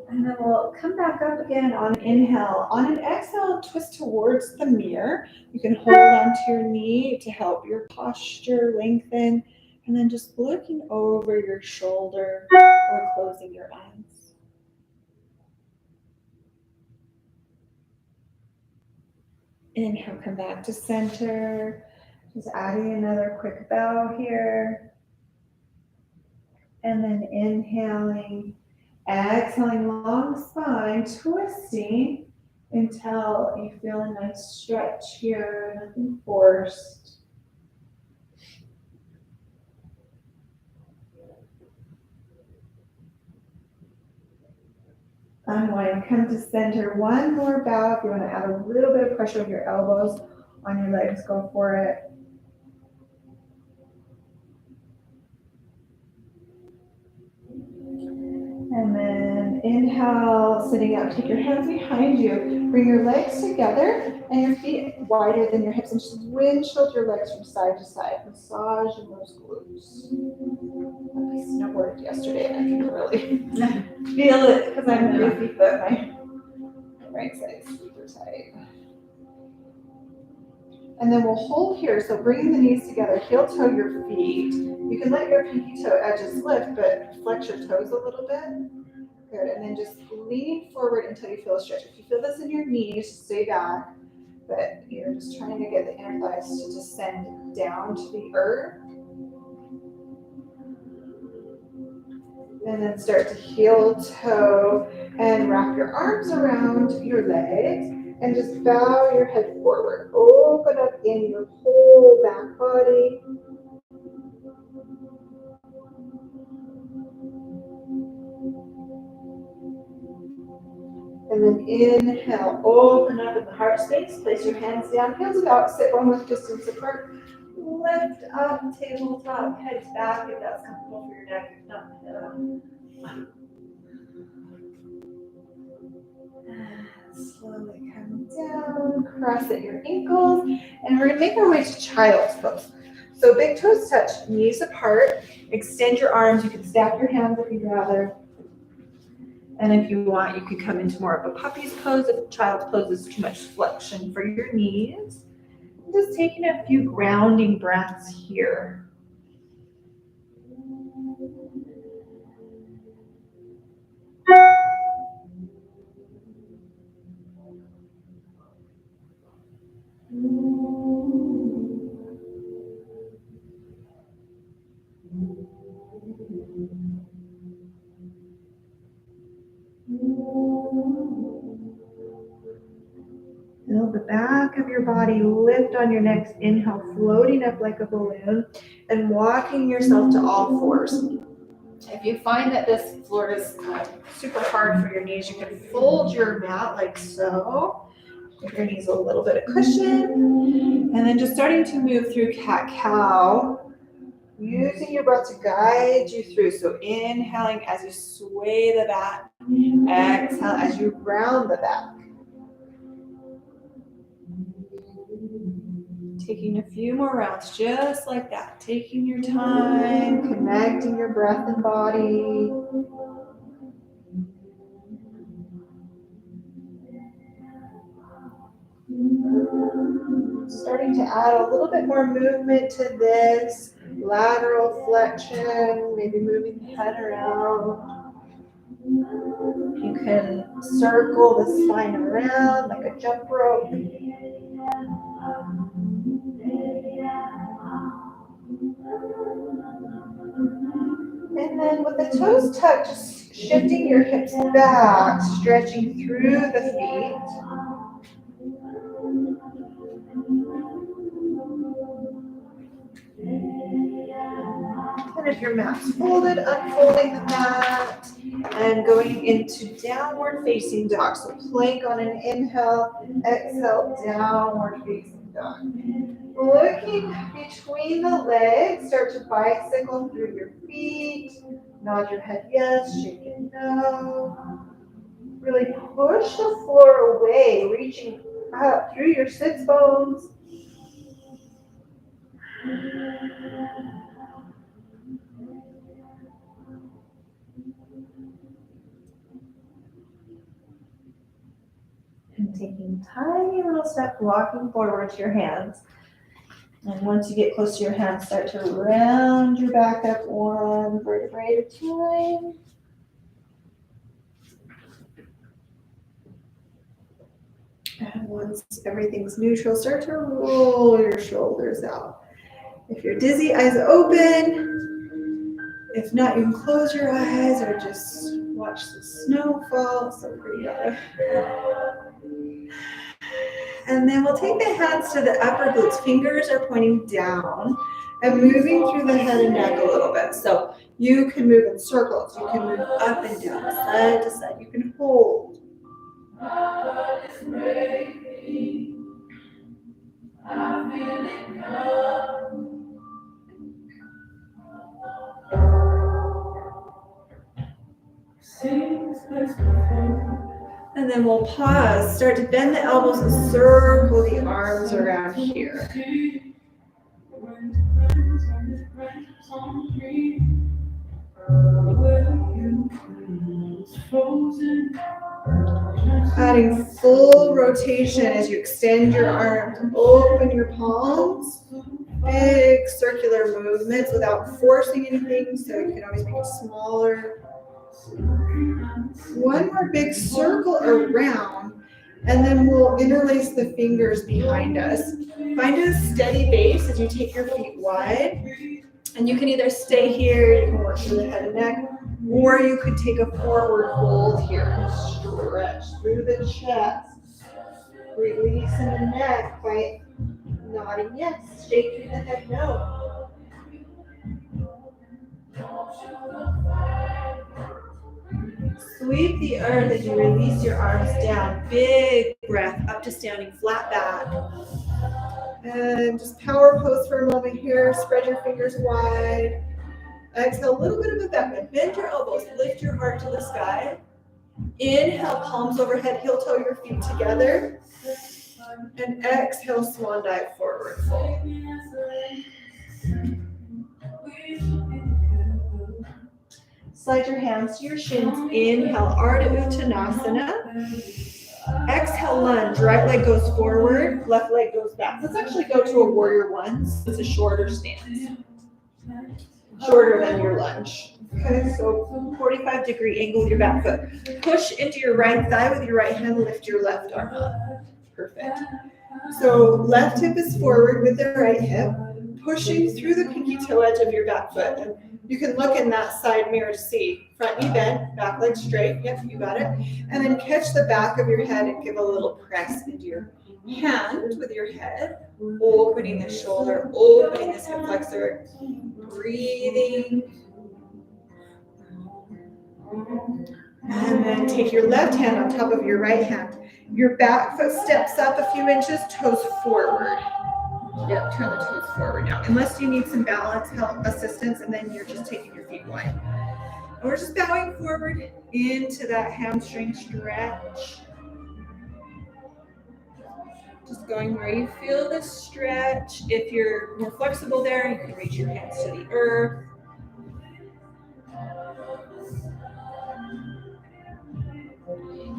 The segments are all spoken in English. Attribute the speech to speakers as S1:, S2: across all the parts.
S1: And then we'll come back up again on an inhale. On an exhale, twist towards the mirror. You can hold onto your knee to help your posture lengthen. And then just looking over your shoulder or closing your eyes. Inhale, come back to center. Just adding another quick bow here. And then inhaling, exhaling, long spine, twisting until you feel a nice stretch here, nothing forced. Unwind, come to center. One more bow. If you want to add a little bit of pressure with your elbows on your legs, go for it. And then inhale, sitting up, take your hands behind you. Bring your legs together and your feet wider than your hips, and just windshield your legs from side to side. Massaging those glutes. I snowboarded yesterday and I can really feel it because I'm 3 feet, but my right side is super tight. And then we'll hold here. So bringing the knees together, heel toe your feet. You can let your pinky toe edges lift, but flex your toes a little bit. Good. And then just lean forward until you feel a stretch. If you feel this in your knees, stay back. But you're just trying to get the inner thighs to descend down to the earth. And then start to heel toe and wrap your arms around your legs and just bow your head forward. Open up in your whole back body. And then inhale, open up in the heart space. Place your hands down, heels about, sit bone width distance apart. Lift up, tabletop, head back if that's comfortable for your neck. If not, head up. Slowly come down, cross at your ankles, and we're going to make our way to child's pose. So big toes touch, knees apart, extend your arms. You can stack your hands if you'd rather. And if you want, you could come into more of a puppy's pose if child's pose is too much flexion for your knees. Just taking a few grounding breaths here. Feel the back of your body lift on your next inhale, floating up like a balloon and walking yourself to all fours. If you find that this floor is super hard for your knees, you can fold your mat like so. Give your knees a little bit of cushion. And then just starting to move through cat-cow, using your breath to guide you through. So inhaling as you sway the back, exhale as you round the back. Taking a few more rounds just like that. Taking your time, connecting your breath and body. Starting to add a little bit more movement to this. Lateral flexion, maybe moving the head around. You can circle the spine around like a jump rope. And then with the toes tucked, just shifting your hips back, stretching through the feet. And if your mat's folded, unfolding the mat and going into downward facing dog. So plank on an inhale, exhale, downward facing dog. Looking between the legs, start to bicycle through your feet. Nod your head yes, shake your no. Really push the floor away, reaching out through your sits bones. And taking tiny little steps, walking forward to your hands. And once you get close to your hands, start to round your back up one vertebrae at a time. And once everything's neutral, start to roll your shoulders out. If you're dizzy, eyes open. If not, you can close your eyes or just watch the snow fall. It's so pretty out. And then we'll take the hands to the upper glutes. Fingers are pointing down and moving through the head and neck a little bit. So you can move in circles. You can move up and down, side to side. You can hold. And then we'll pause, start to bend the elbows and circle the arms around here. Adding full rotation as you extend your arms, open your palms. Big circular movements without forcing anything, so you can always make it smaller. One more big circle around, and then we'll interlace the fingers behind us. Find a steady base as you take your feet wide, and you can either stay here, you can work through the head and neck, or you could take a forward fold here and stretch through the chest. Release in the neck by nodding yes, shaking the head no. Sweep the earth as you release your arms down. Big breath up to standing flat back. And just power pose for a moment here. Spread your fingers wide. Exhale, a little bit of a back bend. Bend your elbows, lift your heart to the sky. Inhale, palms overhead, heel toe your feet together. And exhale, swan dive forward fold. Slide your hands to your shins. Inhale, Ardha Uttanasana. Exhale, lunge. Right leg goes forward, left leg goes back. Let's actually go to a warrior one. So it's a shorter stance. Shorter than your lunge. Okay, so 45-degree angle with your back foot. Push into your right thigh with your right hand, lift your left arm up. Perfect. So left hip is forward with the right hip, pushing through the pinky toe edge of your back foot. And you can look in that side mirror to see. Front knee bent, back leg straight. Yep, you got it. And then catch the back of your head and give a little press into your hand with your head, opening the shoulder, opening this hip flexor, breathing. And then take your left hand on top of your right hand. Your back foot steps up a few inches, toes forward. Yep, turn the toes forward now. Unless you need some balance help assistance, and then you're just taking your feet wide. And we're just bowing forward into that hamstring stretch. Just going where you feel the stretch. If you're more flexible there, you can reach your hands to the earth.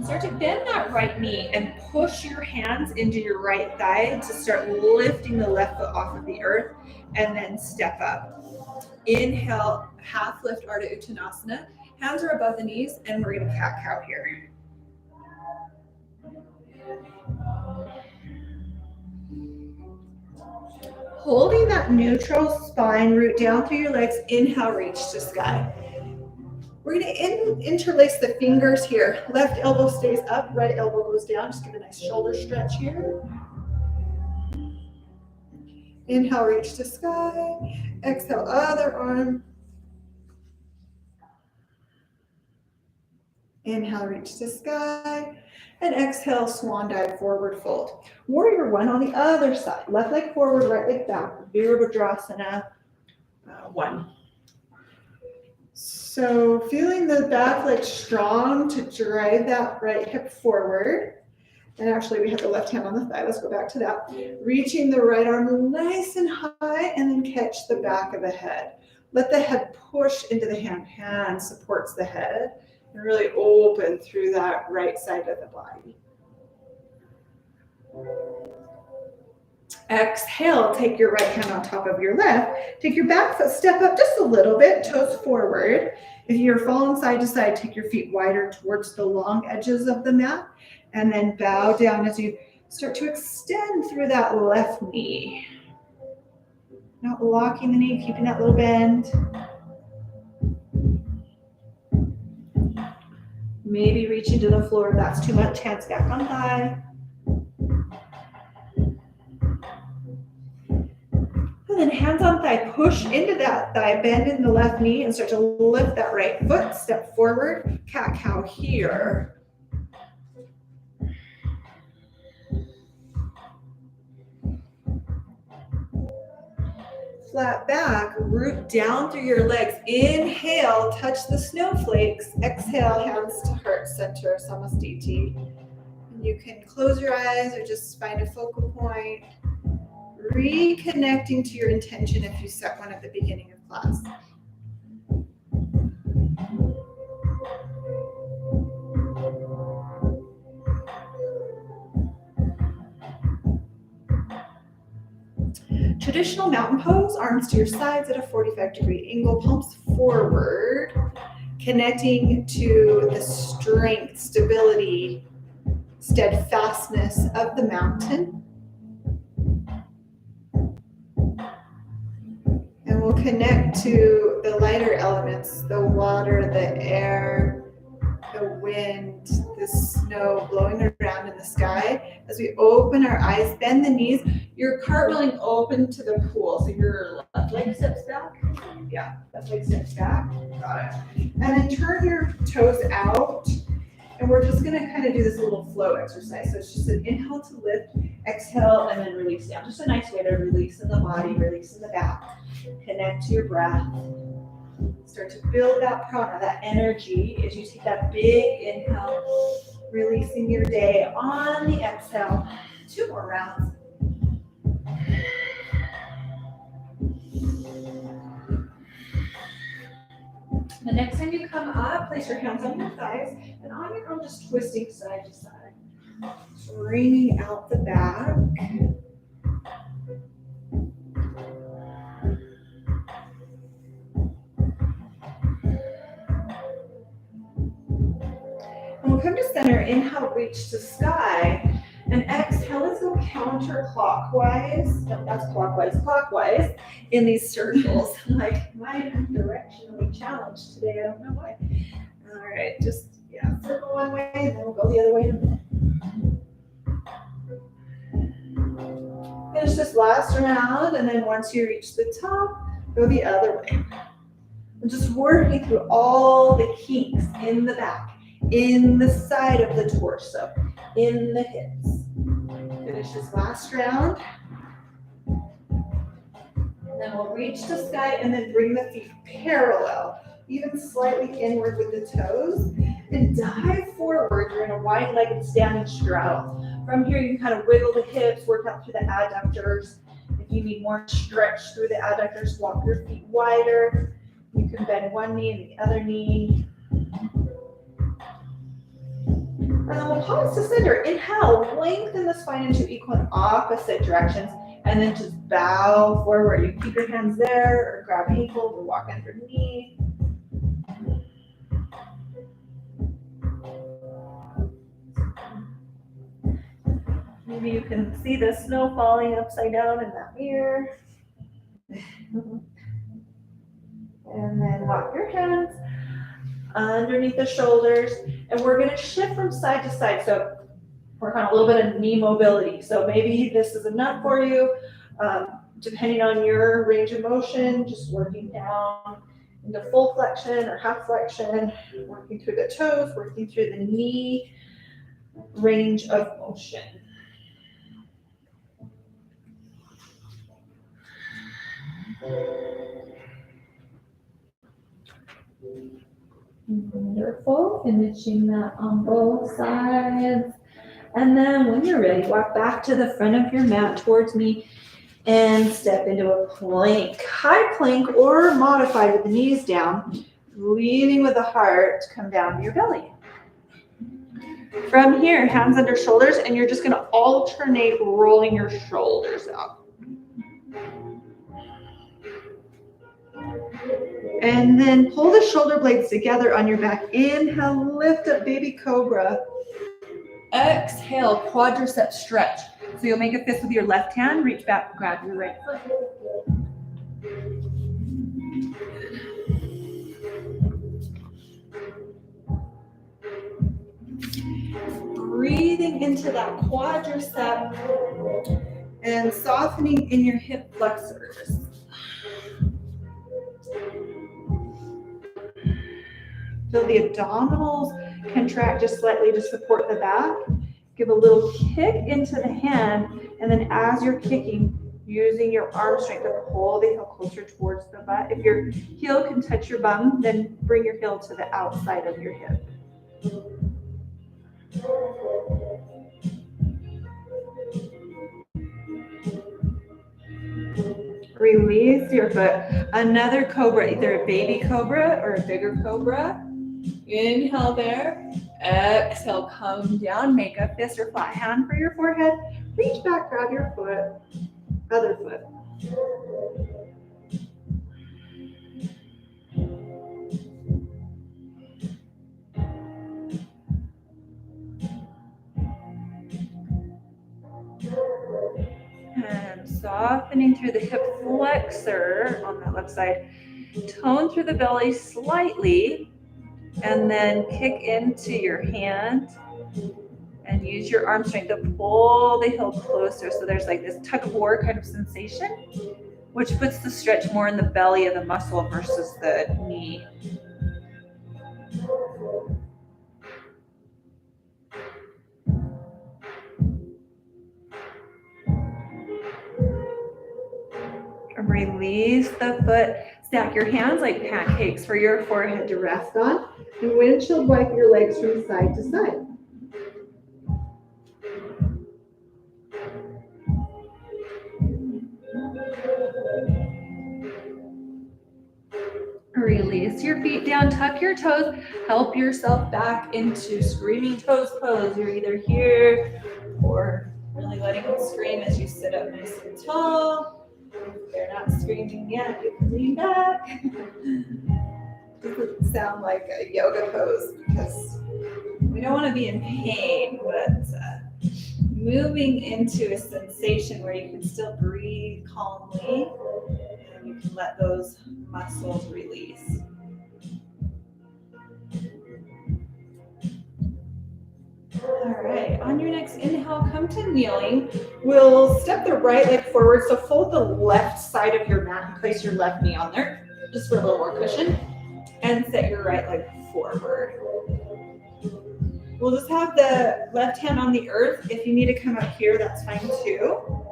S1: Start to bend that right knee and push your hands into your right thigh to start lifting the left foot off of the earth, and then step up. Inhale, half lift Ardha Uttanasana. Hands are above the knees, and we're going to cat-cow here. Holding that neutral spine, root down through your legs. Inhale, reach to sky. We're going to interlace the fingers here. Left elbow stays up, right elbow goes down. Just give a nice shoulder stretch here. Inhale, reach to sky. Exhale, other arm. Inhale, reach to sky. And exhale, swan dive, forward fold. Warrior one on the other side. Left leg forward, right leg back. Virabhadrasana one. So feeling the back leg strong to drive that right hip forward. And actually we have the left hand on the thigh. Let's go back to that. Reaching the right arm nice and high, and then catch the back of the head. Let the head push into the hand. Hand supports the head. And really open through that right side of the body. Exhale, take your right hand on top of your left. Take your back foot, step up just a little bit, toes forward. If you're falling side to side, take your feet wider towards the long edges of the mat, and then bow down as you start to extend through that left knee. Not locking the knee, keeping that little bend. Maybe reaching to the floor if that's too much, hands back on thigh. And then hands on thigh, push into that thigh, bend in the left knee and start to lift that right foot, step forward, cat-cow here. Flat back, root down through your legs. Inhale, touch the snowflakes. Exhale, hands to heart center, Samastiti. You can close your eyes or just find a focal point. Reconnecting to your intention if you set one at the beginning of class. Traditional mountain pose, arms to your sides at a 45-degree angle, palms forward, connecting to the strength, stability, steadfastness of the mountain. And we'll connect to the lighter elements, the water, the air, the wind, the snow blowing around in the sky. As we open our eyes, bend the knees, you're cartwheeling open to the pool. So your left leg steps back. Yeah, left leg steps back. Got it. And then turn your toes out. And we're just gonna kind of do this little flow exercise. So it's just an inhale to lift, exhale, and then release down. Just a nice way to release in the body, release in the back. Connect to your breath. Start to build that prana, that energy as you take that big inhale, releasing your day on the exhale. 2 more rounds. The next time you come up, place your hands on your thighs, and on your own, just twisting side to side. Bringing out the back. And we'll come to center, inhale, reach to sky, and exhale, let's go counterclockwise. No, that's clockwise in these circles. Like, I'm directionally challenged today, I don't know why. All right, just, circle one way, and then we'll go the other way in a minute. Finish this last round, and then once you reach the top, go the other way. And just working through all the kinks in the back, in the side of the torso, in the hips. Finish this last round. And then we'll reach to sky and then bring the feet parallel, even slightly inward with the toes. And dive forward. You're in a wide-legged standing straddle. From here, you can kind of wiggle the hips, work out through the adductors. If you need more stretch through the adductors, walk your feet wider. You can bend one knee and the other knee. And then we'll pause to center. Inhale, lengthen the spine into equal and opposite directions, and then just bow forward. You keep your hands there, or grab ankles, or walk underneath. Maybe you can see the snow falling upside down in that mirror. And then walk your hands underneath the shoulders, and we're going to shift from side to side. So work on a little bit of knee mobility. So maybe this is enough for you, depending on your range of motion, just working down into full flexion or half flexion, working through the toes, working through the knee range of motion. Wonderful, finishing that on both sides. And then when you're ready, walk back to the front of your mat towards me and step into a plank. High plank or modified with the knees down, leading with the heart to come down to your belly. From here, hands under shoulders, and you're just gonna alternate rolling your shoulders out. And then pull the shoulder blades together on your back. Inhale, lift up, baby cobra. Exhale, quadricep stretch. So you'll make a fist with your left hand, reach back, grab your right foot. Breathing into that quadricep and softening in your hip flexors. Feel the abdominals contract just slightly to support the back. Give a little kick into the hand, and then as you're kicking, using your arm strength to pull the heel closer towards the butt. If your heel can touch your bum, then bring your heel to the outside of your hip. Release your foot. Another cobra, either a baby cobra or a bigger cobra. Inhale there. Exhale, come down. Make a fist or flat hand for your forehead. Reach back, grab your foot. Other foot. And softening through the hip flexor on that left side. Tone through the belly slightly, and then kick into your hand and use your arm strength to pull the heel closer. So there's like this tug of war kind of sensation, which puts the stretch more in the belly of the muscle versus the knee. Release the foot. Stack your hands like pancakes for your forehead to rest on. And windshield wipe your legs from side to side. Release your feet down, tuck your toes, help yourself back into screaming toes pose. You're either here or really letting them scream as you sit up nice and tall. If they're not screaming yet, you can lean back. Doesn't sound like a yoga pose because we don't want to be in pain, but moving into a sensation where you can still breathe calmly and you can let those muscles release. All right, on your next inhale, come to kneeling. We'll step the right leg forward, so fold the left side of your mat and place your left knee on there, just for a little more cushion, and set your right leg forward. We'll just have the left hand on the earth. If you need to come up here, that's fine too.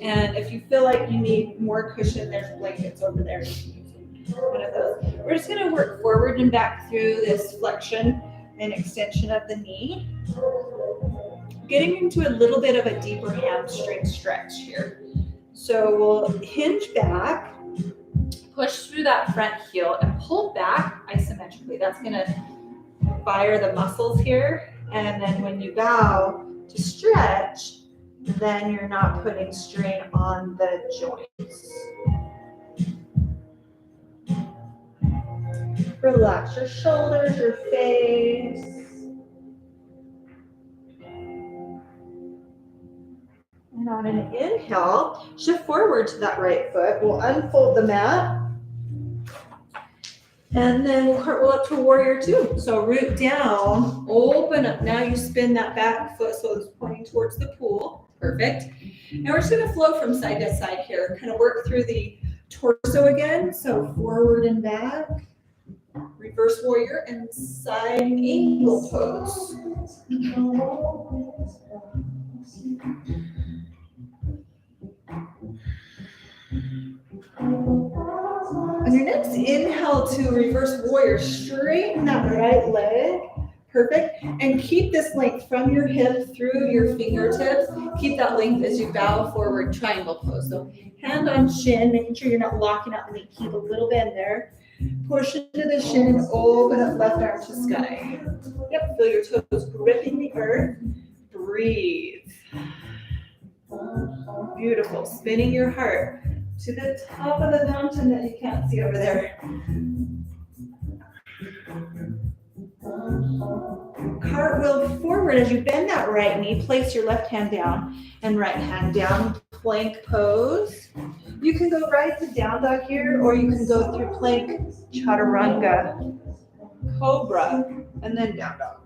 S1: And if you feel like you need more cushion, there's blankets over there. You can use one of those. We're just gonna work forward and back through this flexion and extension of the knee. Getting into a little bit of a deeper hamstring stretch here. So we'll hinge back, push through that front heel, and pull back isometrically. That's gonna fire the muscles here. And then when you bow to stretch, then you're not putting strain on the joints. Relax your shoulders, your face. And on an inhale, shift forward to that right foot. We'll unfold the mat. And then we'll cartwheel up to warrior two. So root down, open up. Now you spin that back foot so it's pointing towards the pool. Perfect. Now we're just gonna flow from side to side here. Kind of work through the torso again. So forward and back. Reverse warrior and side angle pose. On your next inhale to reverse warrior, straighten that right leg. Perfect. And keep this length from your hip through your fingertips. Keep that length as you bow forward, triangle pose. So hand on shin, making sure you're not locking out the knee. Keep a little bend there. Push into the shin, open up left arm to sky. Yep, feel your toes gripping the earth. Breathe. Beautiful. Spinning your heart to the top of the mountain that you can't see over there. Cartwheel forward as you bend that right knee. Place your left hand down and right hand down. Plank pose. You can go right to down dog here, or you can go through plank, chaturanga, cobra, and then down dog.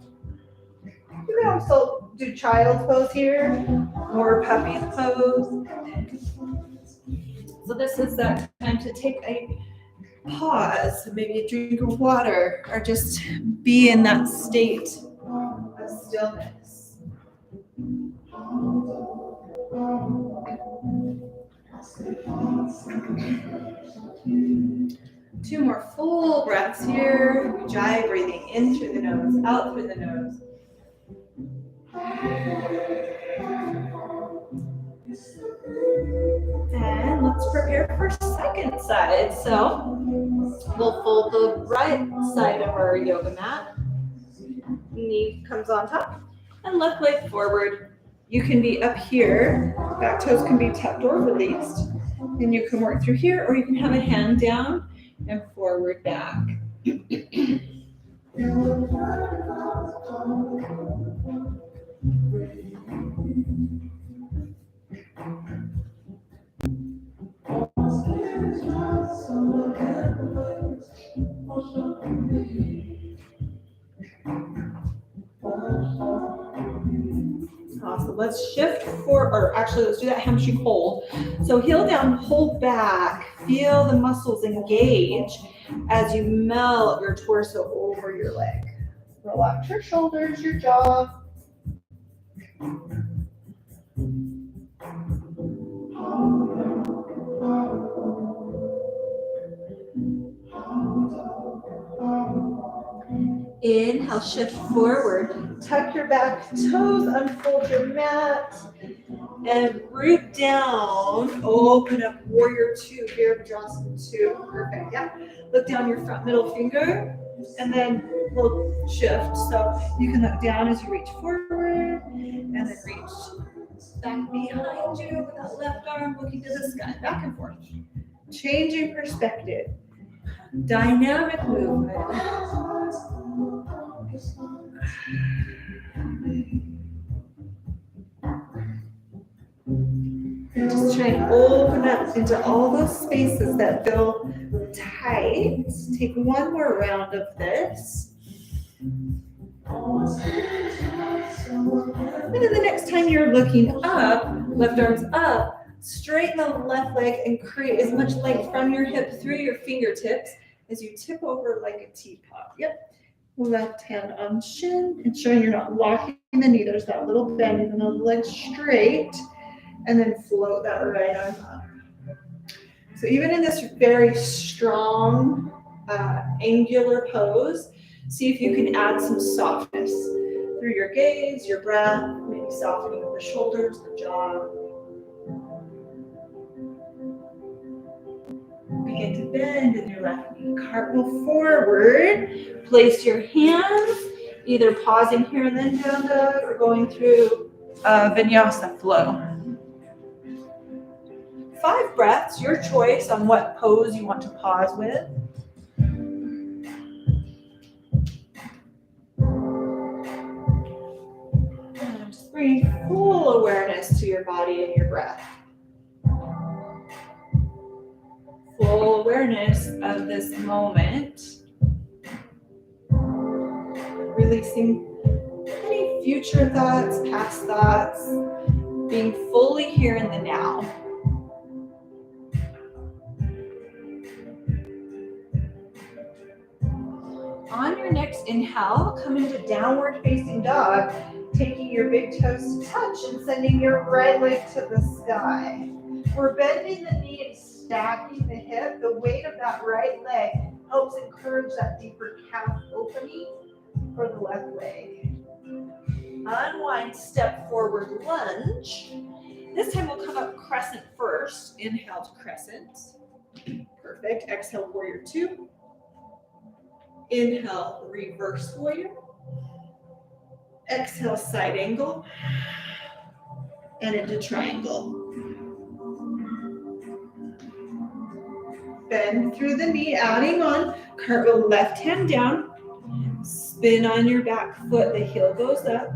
S1: You can also do child's pose here, or puppy's pose. So this is that time to take a pause, maybe a drink of water, or just be in that state of stillness. Two more full breaths here. Ujjayi, breathing in through the nose, out through the nose. And let's prepare for second side. So we'll fold the right side of our yoga mat. Knee comes on top and left leg forward. You can be up here. Back toes can be tucked or released. And you can work through here, or you can have a hand down and forward back. Awesome. Let's shift forward, or actually let's do that hamstring hold. So heel down, hold back. Feel the muscles engage as you melt your torso over your leg. Relax your shoulders, your jaw. Inhale, shift forward. Tuck your back toes, unfold your mat, and root down. Open up warrior two, Virabhadrasana 2. Perfect, yeah. Look down your front middle finger, and then we'll shift. So you can look down as you reach forward, and then reach back behind you with that left arm looking to the sky, back and forth. Changing perspective. Dynamic movement. And just try and open up into all those spaces that feel tight. Take one more round of this. And then the next time you're looking up, left arm's up, straighten the left leg and create as much length from your hip through your fingertips as you tip over like a teapot. Yep. Left hand on shin, ensuring you're not locking the knee. There's that little bend, and the leg straight, and then float that right arm up. So even in this very strong angular pose, see if you can add some softness through your gaze, your breath, maybe softening of the shoulders, the jaw. Begin to bend in your left knee. Cartwheel forward. Place your hands, either pausing here and then down dog, or going through vinyasa flow. 5 breaths, your choice on what pose you want to pause with. And just bring full awareness to your body and your breath. Full awareness of this moment. Releasing any future thoughts, past thoughts, being fully here in the now. On your next inhale, come into downward facing dog, taking your big toes to touch and sending your right leg to the sky. We're bending the knee and stacking the hip. The weight of that right leg helps encourage that deeper calf opening for the left leg. Unwind, step forward, lunge. This time we'll come up crescent first. Inhale to crescent. Perfect. Exhale, warrior 2. Inhale, reverse warrior. Exhale, side angle. And into triangle. Bend through the knee, adding on. Cartwheel left hand down. Spin on your back foot, the heel goes up.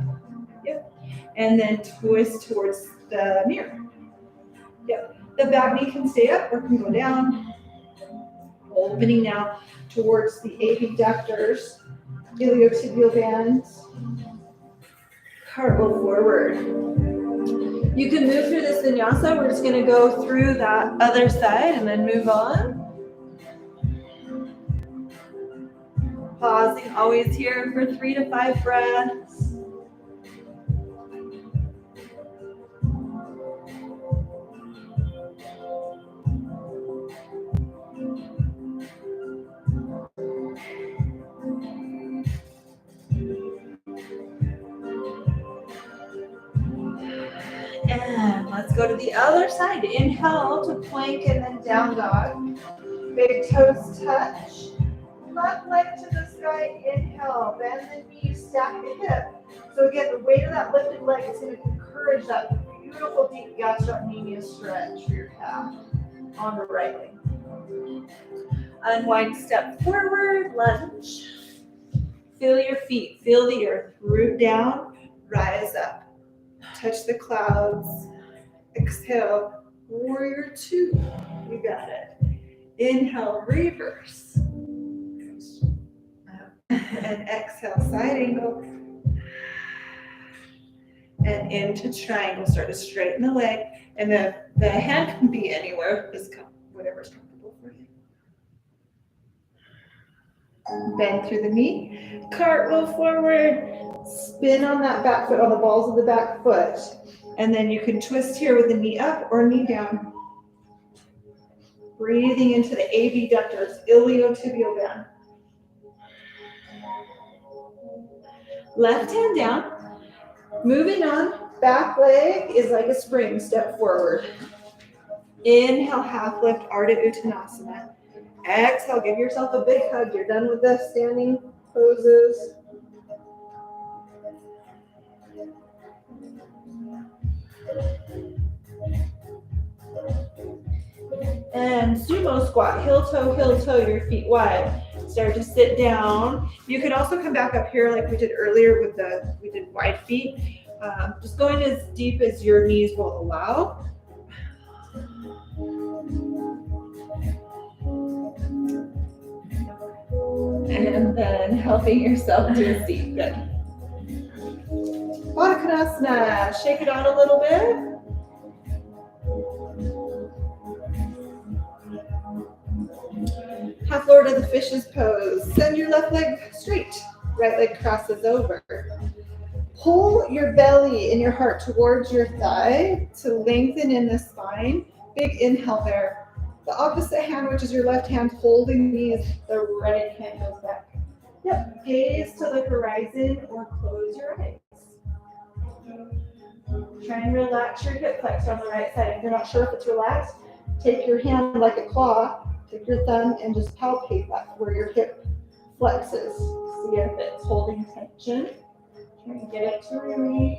S1: Yep. And then twist towards the mirror. Yep. The back knee can stay up or can go down. Opening now towards the abductors, iliotibial bands. Cartwheel forward. You can move through this vinyasa. We're just going to go through that other side and then move on. Pausing always here for 3 to 5 breaths. And let's go to the other side. Inhale to plank and then down dog. Big toes touch. Left leg to the sky. Inhale. Bend the knee. Stack the hip. So again, the weight of that lifted leg is going to encourage that beautiful deep gastrocnemius stretch for your calf on the right leg. Unwind, step forward, lunge. Feel your feet. Feel the earth. Root down. Rise up. Touch the clouds. Exhale, warrior 2. You got it. Inhale, reverse. And exhale, side angle. And into triangle. Start to straighten the leg. And the hand can be anywhere. Just whatever's comfortable for you. Bend through the knee. Cartwheel forward. Spin on that back foot, on the balls of the back foot. And then you can twist here with the knee up or knee down. Breathing into the abductors, iliotibial band. Left hand down. Moving on. Back leg is like a spring. Step forward. Inhale, half lift, Ardha Uttanasana. Exhale, give yourself a big hug. You're done with the standing poses. And sumo squat, heel toe, your feet wide. Start to sit down. You can also come back up here like we did earlier with we did wide feet. Just going as deep as your knees will allow. And then helping yourself to a seat. Good. Baddha Konasana. Shake it out a little bit. Half Lord of the Fishes pose. Send your left leg straight. Right leg crosses over. Pull your belly and your heart towards your thigh to lengthen in the spine. Big inhale there. The opposite hand, which is your left hand holding these, the right hand goes back. Yep, gaze to the horizon or close your eyes. Try and relax your hip flexor on the right side. If you're not sure if it's relaxed, take your hand like a claw, take your thumb and just palpate that where your hip flexes. See if it's holding tension. Try and get it to release.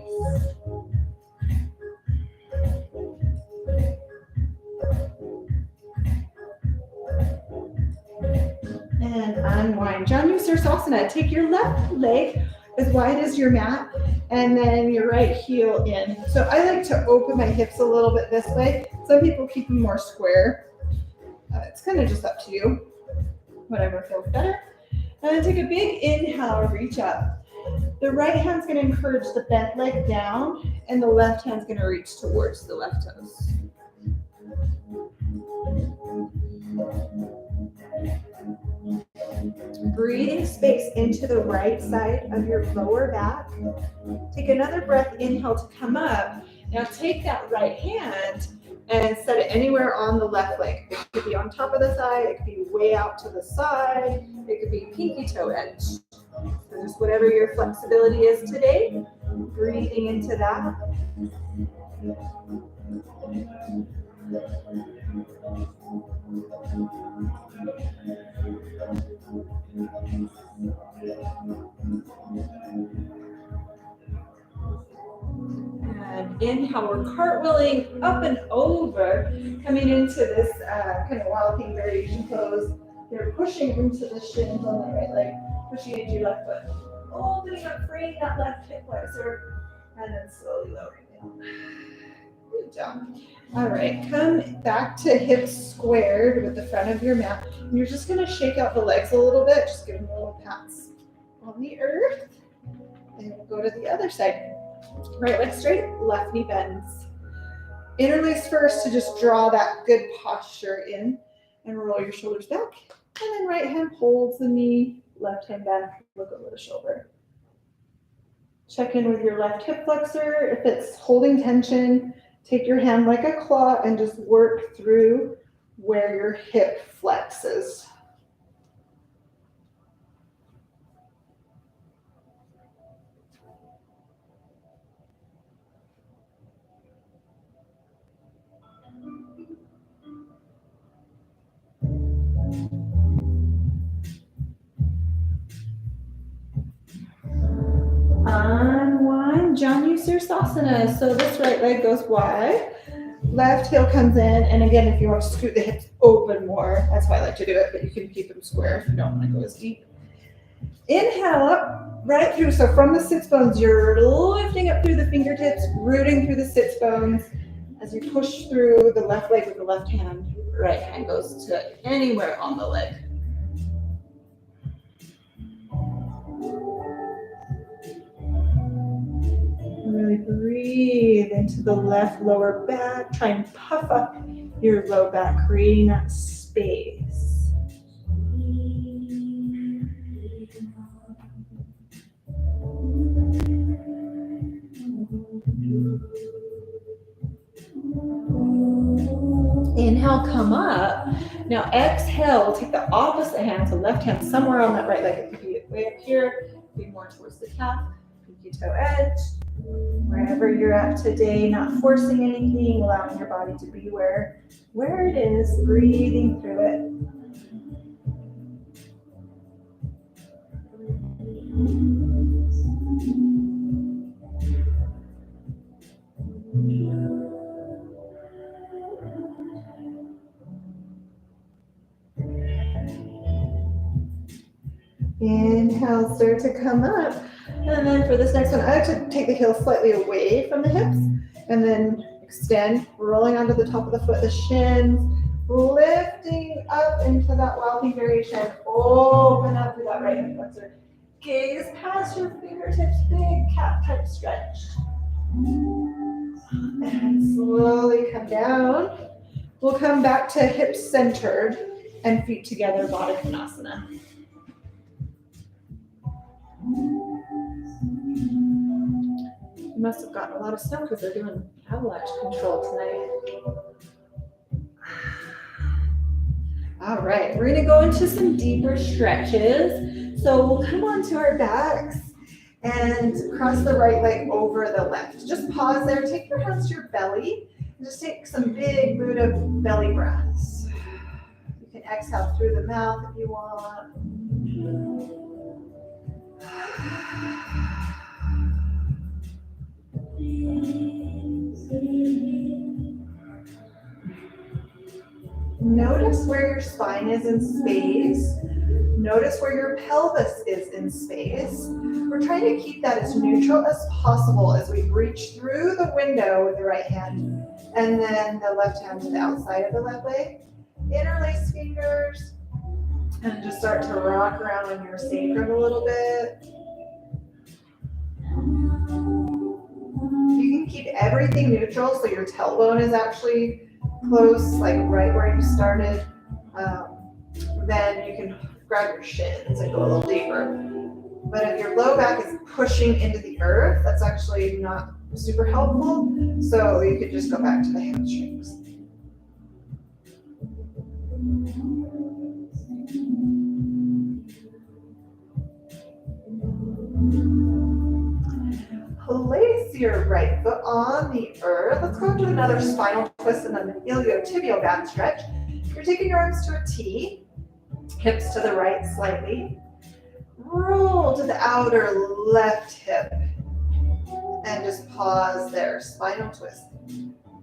S1: And unwind. Janu Sirsasana. Take your left leg as wide as your mat and then your right heel in. So I like to open my hips a little bit this way. Some people keep them more square. It's kind of just up to you. Whatever feels better. And then take a big inhale, reach up. The right hand's going to encourage the bent leg down and the left hand's going to reach towards the left toes. Breathing space into the right side of your lower back. Take another breath, inhale to come up. Now take that right hand and set it anywhere on the left leg. It could be on top of the thigh, it could be way out to the side, it could be pinky toe edge. So just whatever your flexibility is today, breathing into that. Inhale, we're cartwheeling up and over, coming into this kind of wild thing variation pose. You're pushing into the shins on the right leg, pushing into your left foot. Opening up, freeing that left hip flexor, and then slowly lowering down. Good job. All right, come back to hips squared with the front of your mat. And you're just gonna shake out the legs a little bit, just give them a little pats on the earth. And we'll go to the other side. Right leg straight, left knee bends. Interlace first to just draw that good posture in and roll your shoulders back. And then right hand holds the knee, left hand back, look over the shoulder. Check in with your left hip flexor. If it's holding tension, take your hand like a claw and just work through where your hip flexes. Unwind, Janu Sirsasana. So this right leg goes wide, left heel comes in, and again, if you want to scoot the hips open more, that's how I like to do it, but you can keep them square if you don't want to go as deep. Inhale up, right through. So from the sits bones, you're lifting up through the fingertips, rooting through the sits bones. As you push through the left leg with the left hand, right hand goes to anywhere on the leg. Really breathe into the left lower back. Try and puff up your low back, creating that space. Inhale, come up. Now exhale, take the opposite hand, so left hand somewhere on that right leg. It could be way up here, it could be more towards the calf, pinky toe edge. Wherever you're at today, not forcing anything, allowing your body to be where it is, breathing through it. Inhale, start to come up. And then for this next one, I like to take the heels slightly away from the hips and then extend, rolling onto the top of the foot, the shins, lifting up into that wild thing variation. Open up through that right hip flexor. Gaze past your fingertips, big cat type stretch. And slowly come down. We'll come back to hips centered and feet together, Baddha Konasana. You must have gotten a lot of snow because they're doing avalanche control tonight. All right, we're gonna go into some deeper stretches. So we'll come onto our backs and cross the right leg over the left. Just pause there, take your hands to your belly, and just take some big Buddha belly breaths. You can exhale through the mouth if you want. Notice where your spine is in space. Notice where your pelvis is in space. We're trying to keep that as neutral as possible as we reach through the window with the right hand and then the left hand to the outside of the left leg. Interlace fingers and just start to rock around on your sacrum a little bit. You can keep everything neutral so your tailbone is actually close, like right where you started. Then you can grab your shins and go a little deeper. But if your low back is pushing into the earth, that's actually not super helpful. So you could just go back to the hamstrings. Place your right foot on the earth. Let's go into another spinal twist and then an iliotibial back stretch. You're taking your arms to a T, hips to the right slightly. Roll to the outer left hip. And just pause there, spinal twist.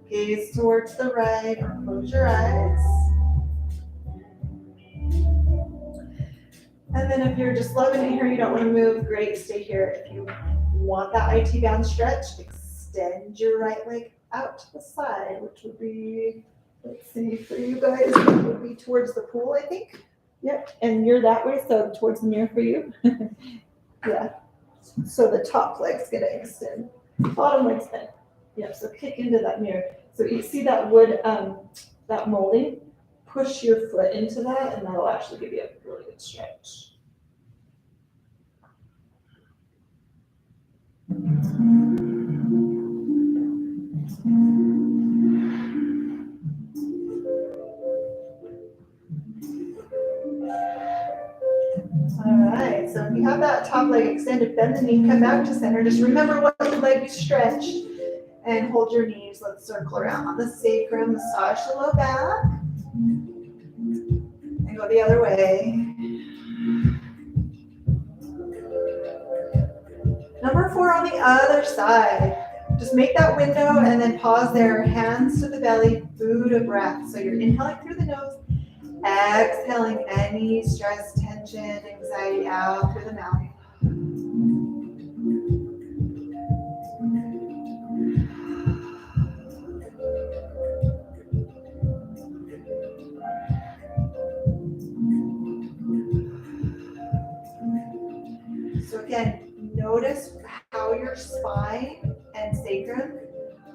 S1: Gaze towards the right or close your eyes. And then if you're just loving it here, you don't want to move, great, stay here. If you want that IT band stretch, extend your right leg out to the side, which would be, let's see, for you guys, it would be towards the pool, I think. Yep, and you're that way, so towards the mirror for you. Yeah, so the top leg's gonna extend, bottom leg's bent. Yep, so kick into that mirror. So you see that wood, that molding? Push your foot into that, and that'll actually give you a really good stretch. All right, so if you have that top leg extended, bend the knee, come back to center. Just remember what leg you stretched and hold your knees. Let's circle around on the sacrum, massage the low back, and go the other way. Number 4 on the other side. Just make that window and then pause there. Hands to the belly, Buddha breath. So you're inhaling through the nose, exhaling any stress, tension, anxiety out through the mouth. So again, notice how your spine and sacrum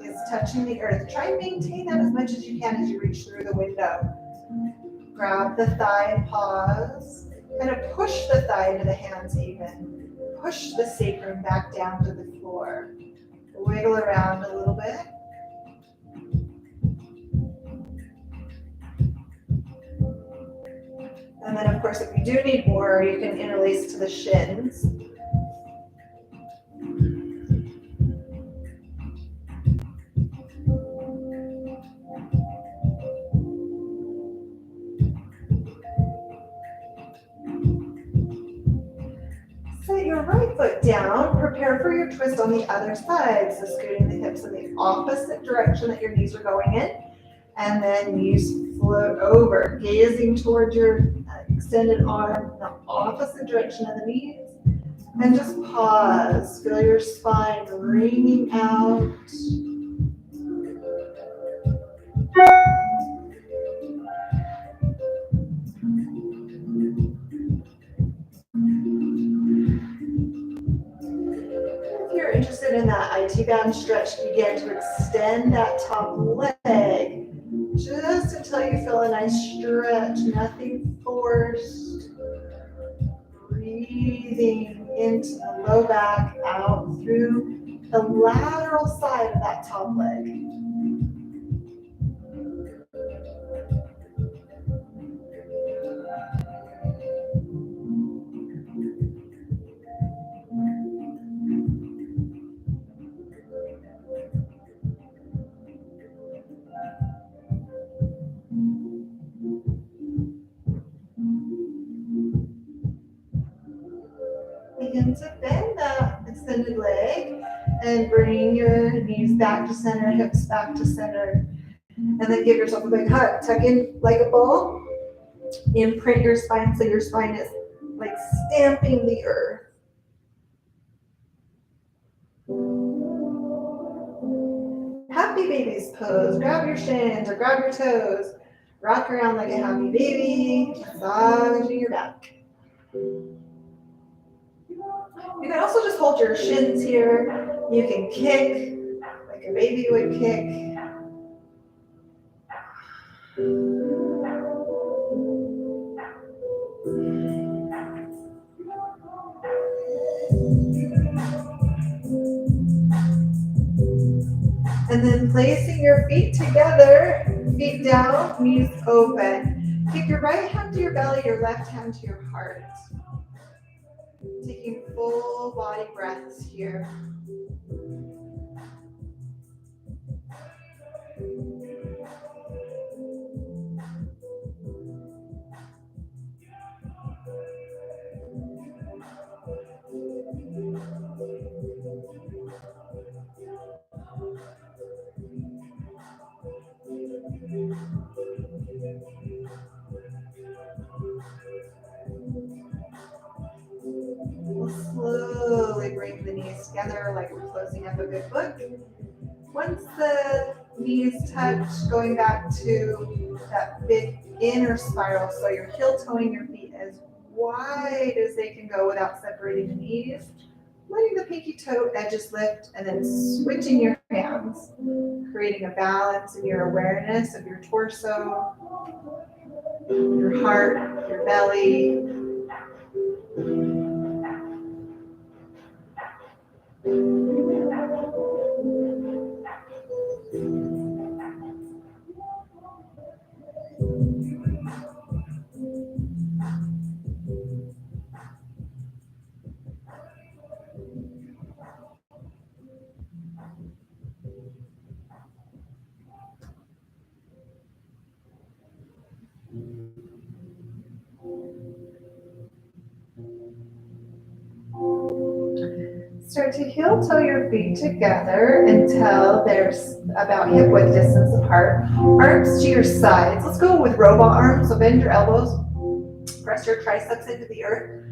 S1: is touching the earth. Try and maintain that as much as you can as you reach through the window. Grab the thigh and pause. Kind of push the thigh into the hands even. Push the sacrum back down to the floor. Wiggle around a little bit. And then of course, if you do need more, you can interlace to the shins. Set your right foot down, prepare for your twist on the other side. So scooting the hips in the opposite direction that your knees are going in. And then knees float over, gazing towards your extended arm, the opposite direction of the knees. And just pause, feel your spine wringing out. If you're interested in that IT band stretch, begin to extend that top leg just until you feel a nice stretch, nothing forced. Breathing into the low back, out through the lateral side of that top leg. Begin to bend that extended leg and bring your knees back to center, hips back to center. And then give yourself a big hug. Tuck in like a ball. Imprint your spine so your spine is like stamping the earth. Happy baby's pose. Grab your shins or grab your toes. Rock around like a happy baby. Massaging your back. You can also just hold your shins here. You can kick like a baby would kick. And then placing your feet together, feet down, knees open. Take your right hand to your belly, your left hand to your heart. Taking full body breaths here. We'll slowly bring the knees together like we're closing up a good book. Once the knees touch, going back to that big inner spiral, so you're heel toeing your feet as wide as they can go without separating the knees, letting the pinky toe edges lift, and then switching your hands, creating a balance in your awareness of your torso, your heart, your belly. Start to heel toe your feet together until there's about hip width distance apart. Arms to your sides. Let's go with robot arms. So bend your elbows. Press your triceps into the earth.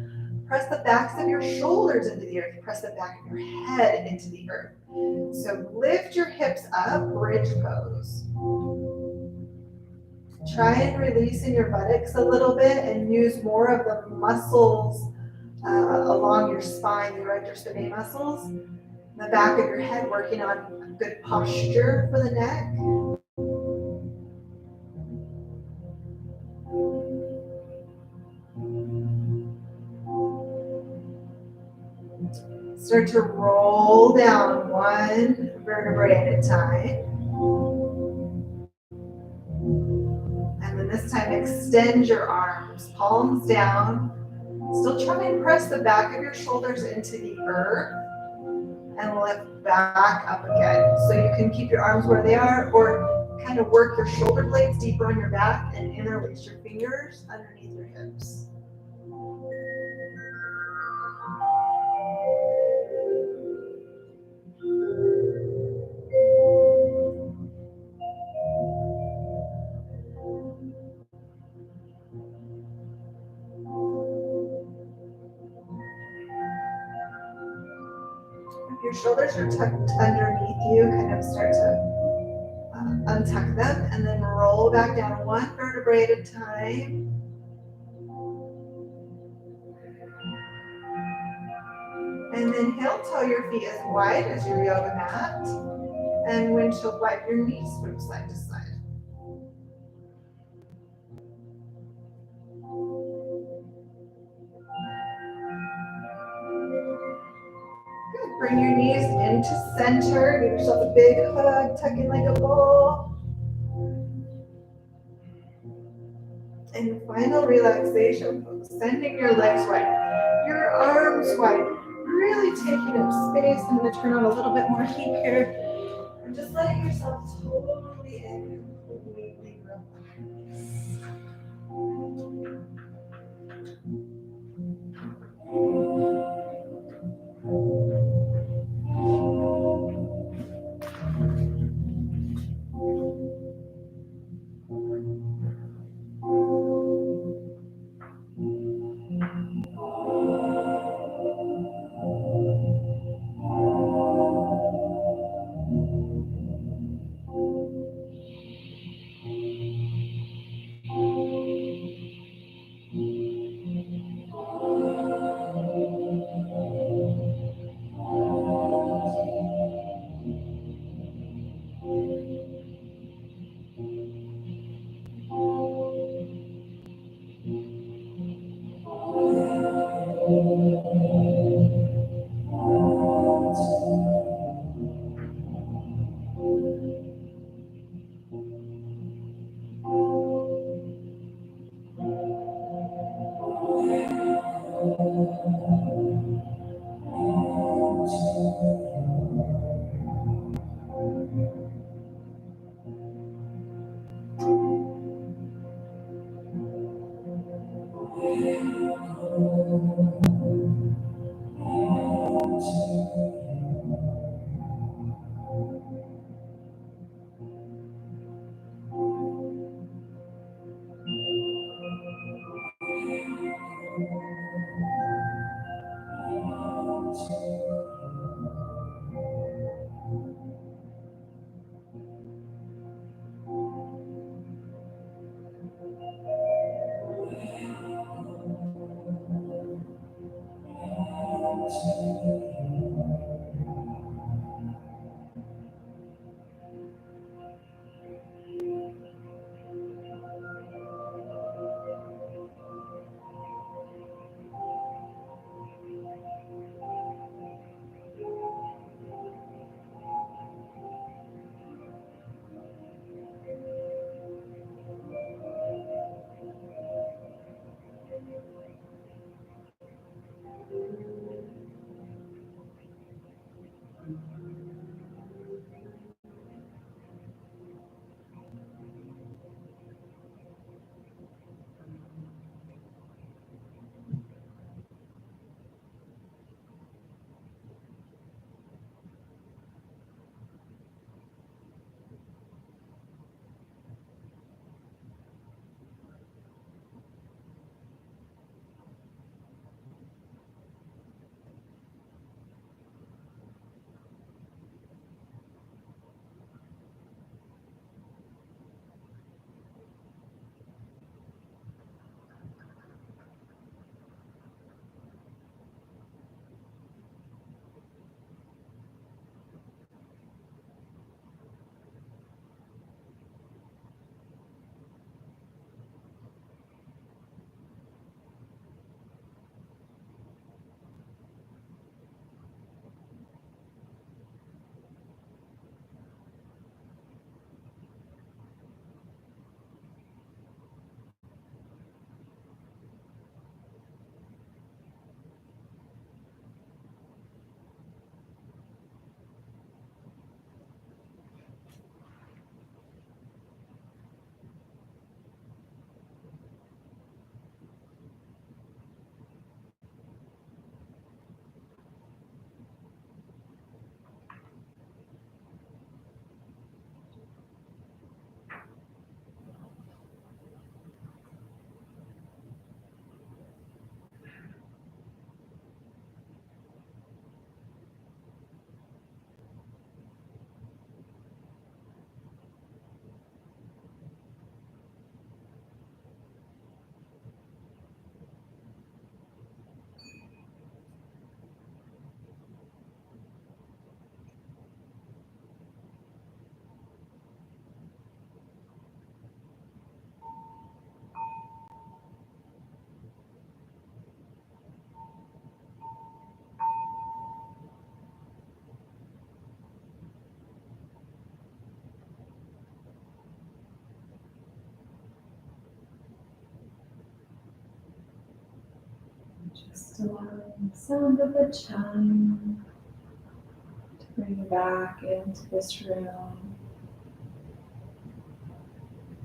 S1: Press the backs of your shoulders into the earth. Press the back of your head into the earth. So lift your hips up, bridge pose. Try and release in your buttocks a little bit and use more of the muscles along your spine, the erector spinae muscles. The back of your head working on good posture for the neck. Start to roll down one vertebrae at a time. And then this time extend your arms, palms down. Still try and press the back of your shoulders into the earth and lift back up again. So you can keep your arms where they are or kind of work your shoulder blades deeper on your back and interlace your fingers underneath your hips. If your shoulders are tucked underneath you, kind of start to untuck them and then roll back down one vertebrae at a time. And then heel toe your feet as wide as your yoga mat. And windshield wipe your knees from side to side. Good. Bring your knees into center. Give yourself a big hug. Tuck in like a ball. And final relaxation, sending your legs wide, your arms wide, really taking up space. I'm going to turn on a little bit more heat here. And just letting yourself totally and completely relax.
S2: Just allowing the sound of the chime to bring you back into this room,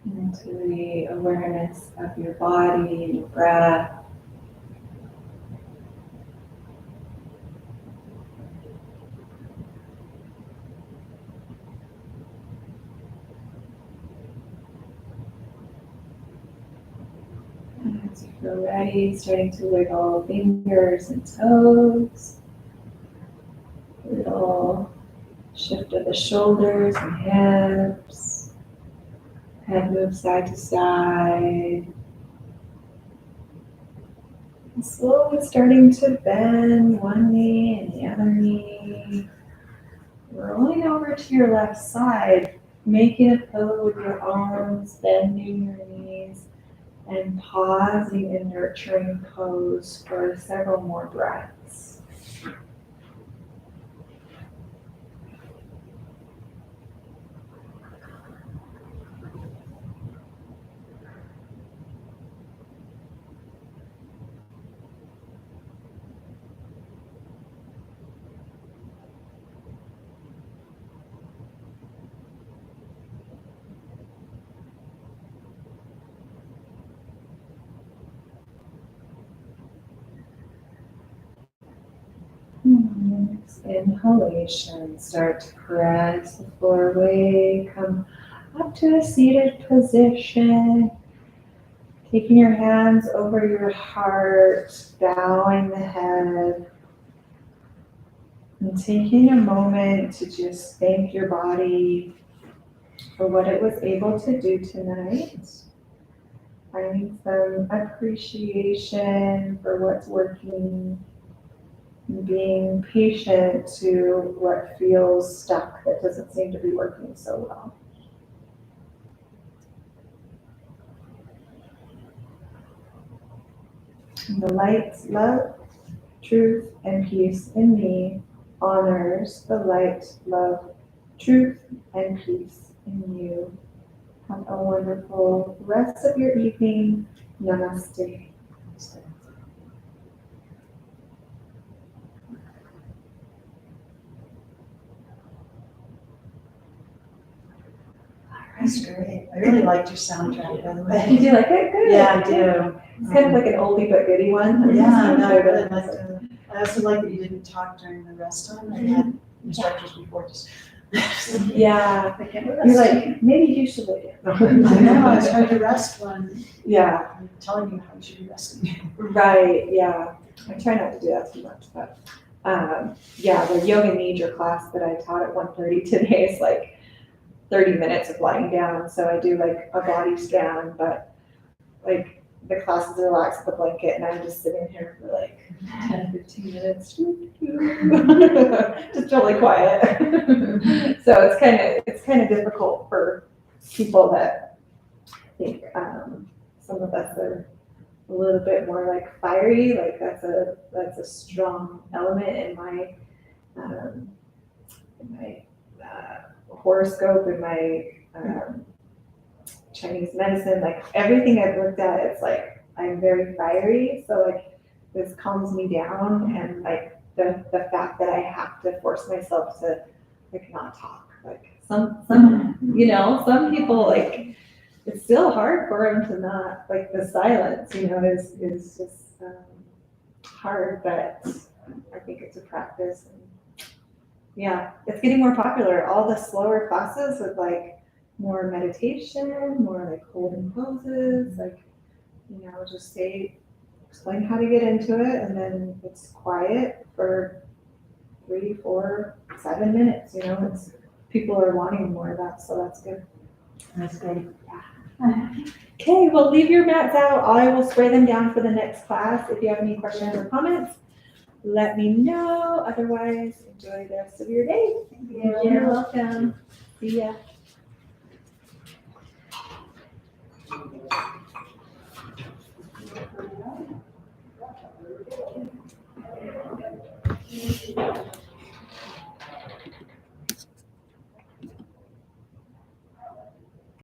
S2: into the awareness of your body and your breath. And as you feel ready, starting to wiggle fingers and toes. A little shift of the shoulders and hips. Head moves side to side. And slowly starting to bend one knee and the other knee. Rolling over to your left side, making a pillow with your arms, bending your knees, and pausing in nurturing pose for several more breaths. Next inhalation, start to press the floor away, come up to a seated position, taking your hands over your heart, bowing the head, And taking a moment to just thank your body for what it was able to do tonight. Finding some appreciation for what's working. And being patient to what feels stuck that doesn't seem to be working so well. And the light, love, truth, and peace in me honors the light, love, truth, and peace in you. Have a wonderful rest of your evening. Namaste.
S3: That's great. I really liked your soundtrack, by the way.
S2: Did you like it? Good.
S3: Yeah, I do.
S2: It's kind of like an oldie but goodie one.
S3: Yeah, no, I really liked it. I also like that you didn't talk during the rest time. I had instructors before just.
S2: Yeah.
S3: I can't
S2: You're like, maybe you should look at
S3: I know, it's hard to rest when
S2: Yeah,
S3: I'm telling you how you should be resting.
S2: right, yeah. I try not to do that too much, but, yeah, the yoga nidra class that I taught at 1:30 today is like 30 minutes of lying down. So I do like a body scan, but like the class is relaxed with the blanket and I'm just sitting here for like 10, 15 minutes. Just really quiet. So it's kind of difficult for people that think some of us are a little bit more like fiery, like that's a strong element in my horoscope, in my Chinese medicine, like everything I've looked at, it's like I'm very fiery, so like this calms me down, and like the fact that I have to force myself to like not talk, like some some people like it's still hard for them to not like the silence, is just hard, but I think it's a practice. And yeah, it's getting more popular. All the slower classes with like more meditation, more like holding poses, like, just explain how to get into it, and then it's quiet for 3, 4, 7 minutes, it's people are wanting more of that, so that's good.
S3: That's great.
S2: Okay, well, leave your mats out. I will spray them down for the next class. If you have any questions or comments, let me know. Otherwise, enjoy the rest of your day. You're welcome. See ya.